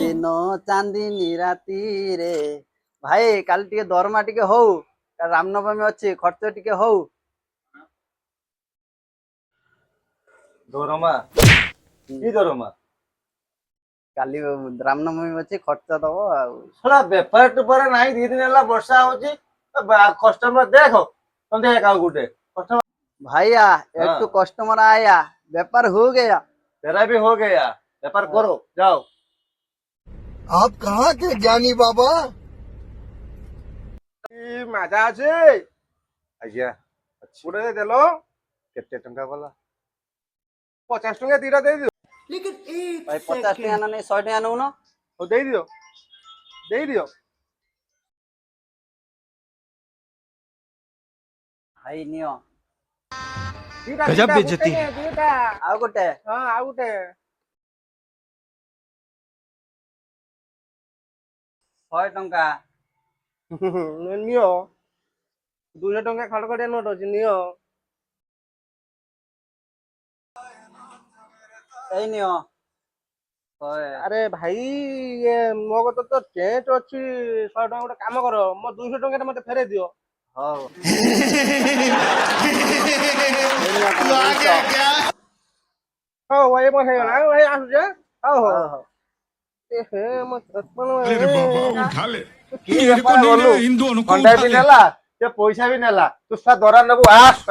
ଦିନ ଚାନ୍ଦିନୀ ରାତିରେ ଭାଇ କାଲି ଟିକେ ଦରମା ଟିକେ ହଉ, ରାମନବମୀ ଅଛି, ଖର୍ଚ୍ଚ ଟିକେ ହଉ। ଦରମା କି ଦରମା? କାଲି ରାମନବମୀ ଅଛି, ଖର୍ଚ୍ଚ ଦବ ଆଉ। ଶଳା ବେପାର ଟୁପାର ନାହିଁ, 2 ଦିନ ହେଲା ବର୍ଷା ହଉଛି। କଷ୍ଟମର ଦେଖ ତମେ କାହାକୁ ଗୋଟେ कस्टमर भैया एक तो कस्टमर आया, व्यापार हो गया। तेरा भी हो गया, व्यापार करो जाओ। आप कहाँ के ज्ञानी बाबा? माजा আছে আইয়া পুরে দেলো কেতে টাকা গলা 50 টাকা দিরা দেই দিও। लेकिन एक भाई 50 टका ना नहीं 100 टका नौ ना ও দেই দিও দেই দিও। भाई नियो गजब बेइज्जती है। ଆଉ ଗୋଟେ ହଁ ଆଉ ଗୋଟେ 100 ଟଙ୍କା ନିଅ 200 ଟଙ୍କା ଖଡଖଡିଆ ନୋଟ ଅଛି ନିଅ। ଏଇ ନିଅ। ଆରେ ଭାଇ ମୋ କଥା ତ ଚେଞ୍ଜ ଅଛି 100 ଟଙ୍କା। ଗୋଟେ କାମ କର, ମୋ 200 ଟଙ୍କା ମତେ ଫେରେଇ ଦିଅ। ହଉ ହଉ ଭାଇ ମୋ ହେଇଗଲା ଭାଇ ଆସୁଛେ। ହଉ ହଉ ହଉ ହେ ମୋ अरे बाबा उठा ले କି मेरे को ବେପାର नहीं କଲୁ? रे इन दोनों को ଖଣ୍ଡା उठा ବି ले। ନେଲା, ସେ ପଇସା ବି ନେଲା, ତୁ ଦରା ନେବୁ ଆସ।